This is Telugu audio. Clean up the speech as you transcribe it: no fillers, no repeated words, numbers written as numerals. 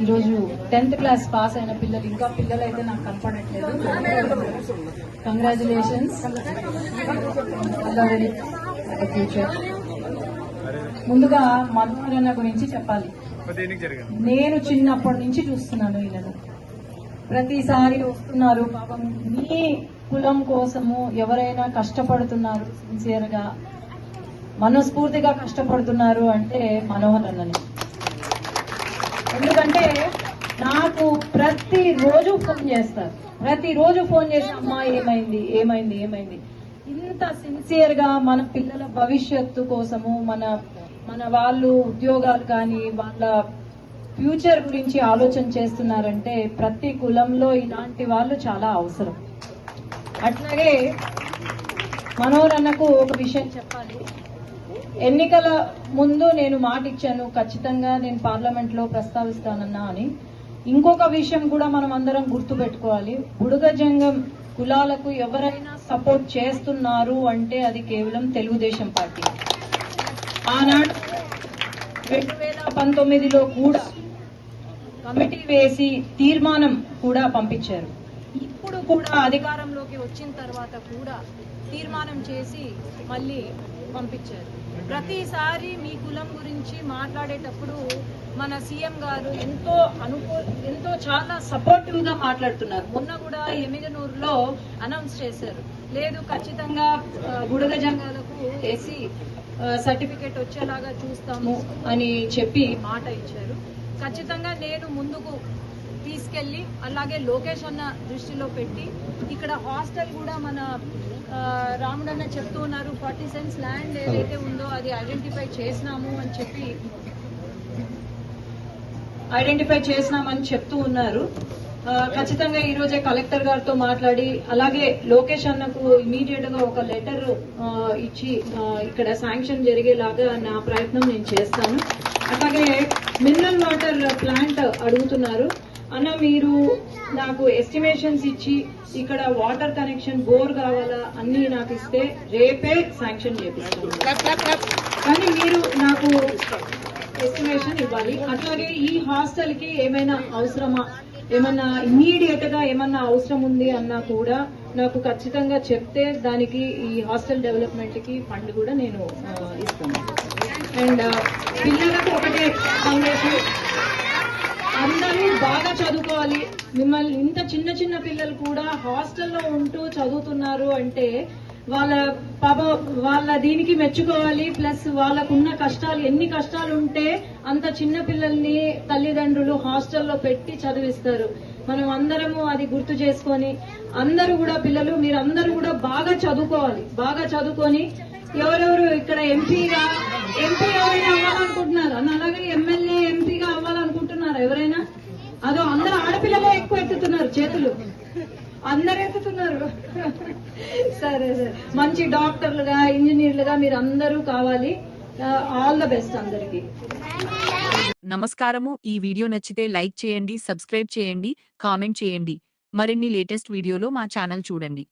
ఈరోజు 10th క్లాస్ పాస్ అయిన పిల్లలు, ఇంకా పిల్లలు అయితే నాకు కనపడట్లేదు. కంగ్రాచులేషన్స్. ఫ్యూచర్. ముందుగా మనోహరణ గురించి చెప్పాలి. నేను చిన్నప్పటి నుంచి చూస్తున్నాను వీళ్ళను. ప్రతిసారి వస్తున్నారు. పాపం మీ కులం కోసము ఎవరైనా కష్టపడుతున్నారు, సిన్సియర్ గా మనస్ఫూర్తిగా కష్టపడుతున్నారు అంటే మనోహర్ అన్నని. ఎందుకంటే నాకు ప్రతిరోజు ఫోన్ చేస్తారు, ప్రతిరోజు ఫోన్ చేసి అమ్మా ఏమైంది ఏమైంది ఏమైంది. ఇంత సిన్సియర్ గా మన పిల్లల భవిష్యత్తు కోసము, మన వాళ్ళు ఉద్యోగాలు కానీ వాళ్ళ ఫ్యూచర్ గురించి ఆలోచన చేస్తున్నారంటే ప్రతి కులంలో ఇలాంటి వాళ్ళు చాలా అవసరం. అట్లాగే మనోహర్ అన్నకు ఒక విషయం చెప్పాలి. ఎన్నికల ముందు నేను మాట ఇచ్చాను, ఖచ్చితంగా నేను పార్లమెంట్ లో ప్రస్తావిస్తానన్నా అని. ఇంకొక విషయం కూడా మనం అందరం గుర్తు పెట్టుకోవాలి. బుడుగ జంగం కులాలకు ఎవరైనా సపోర్ట్ చేస్తున్నారు అంటే అది కేవలం తెలుగుదేశం పార్టీ. ఆనాడు 2019లో కూడా కమిటీ వేసి తీర్మానం కూడా పంపించారు. ఇప్పుడు కూడా అధికారంలోకి వచ్చిన తర్వాత కూడా తీర్మానం చేసి మళ్ళీ పంపించారు. ప్రతిసారి మీ కులం గురించి మాట్లాడేటప్పుడు మన సీఎం గారు ఎంతో చాలా సపోర్టివ్ గా మాట్లాడుతున్నారు. మొన్న కూడా ఎమ్మిగనూరులో అనౌన్స్ చేశారు, లేదు ఖచ్చితంగా బుడగ జంగాలకు ఎస్సీ సర్టిఫికేట్ వచ్చేలాగా చూస్తాము అని చెప్పి మాట ఇచ్చారు. ఖచ్చితంగా నేను ముందుకు తీసుకెళ్లి, అలాగే లోకేష్ అన్న దృష్టిలో పెట్టి, ఇక్కడ హాస్టల్ కూడా మన రాముడన్న చెప్తూ ఉన్నారు, 40 సెంట్స్ ల్యాండ్ ఏదైతే ఉందో అది ఐడెంటిఫై చేసినామని చెప్తూ ఉన్నారు. ఖచ్చితంగా ఈ రోజే కలెక్టర్ గారితో మాట్లాడి, అలాగే లోకేష్ అన్నకు ఇమీడియట్ గా ఒక లెటర్ ఇచ్చి ఇక్కడ శాంక్షన్ జరిగేలాగా నా ప్రయత్నం నేను చేస్తాను. అలాగే మినరల్ వాటర్ ప్లాంట్ అడుగుతున్నారు అన్న, మీరు నాకు ఎస్టిమేషన్స్ ఇచ్చి ఇక్కడ వాటర్ కనెక్షన్ బోర్ కావాలా అన్ని నాకు ఇస్తే రేపే శాంక్షన్ చేపిస్తాను. కానీ మీరు నాకు ఎస్టిమేషన్ ఇవ్వాలి. అట్లాగే ఈ హాస్టల్ కి ఏమైనా అవసరమా, ఏమన్నా ఇమ్మీడియట్ గా ఏమన్నా అవసరం ఉంది అన్నా కూడా నాకు ఖచ్చితంగా చెప్తే దానికి ఈ హాస్టల్ డెవలప్మెంట్ కి ఫండ్ కూడా నేను ఇస్తాను. అండ్ పిల్లలకు ఒకటే సందేశం, అందరూ బాగా చదువుకోవాలి. మిమ్మల్ని ఇంత చిన్న పిల్లలు కూడా హాస్టల్లో ఉంటూ చదువుతున్నారు అంటే వాళ్ళ దీనికి మెచ్చుకోవాలి. ప్లస్ వాళ్ళకున్న కష్టాలు, ఎన్ని కష్టాలు ఉంటే అంత చిన్న పిల్లల్ని తల్లిదండ్రులు హాస్టల్లో పెట్టి చదివిస్తారు. మనం అందరము అది గుర్తు చేసుకొని అందరూ కూడా పిల్లలు మీరందరూ కూడా బాగా చదువుకోవాలి. బాగా చదువుకొని ఎవరెవరు ఇక్కడ ఎంపీ ఎవరైనా అవ్వాలనుకుంటున్నారు అన్న, అలాగే ఎమ్మెల్యే ఎంపీగా అవ్వాలనుకుంటున్నారు ఎవరైనా? అదో అందరూ ఆడపిల్లలే ఎక్కువ ఎత్తుతున్నారు చేతులు, అందరు ఎత్తుతున్నారు. సరే సరే, మంచి డాక్టర్లుగా ఇంజనీర్లుగా మీరు అందరూ కావాలి. ఆల్ ద బెస్ట్ అందరికి. నమస్కారము. ఈ వీడియో నచ్చితే లైక్ చేయండి, సబ్స్క్రైబ్ చేయండి, కామెంట్ చేయండి. మరిన్ని లేటెస్ట్ వీడియోలో మా ఛానల్ చూడండి.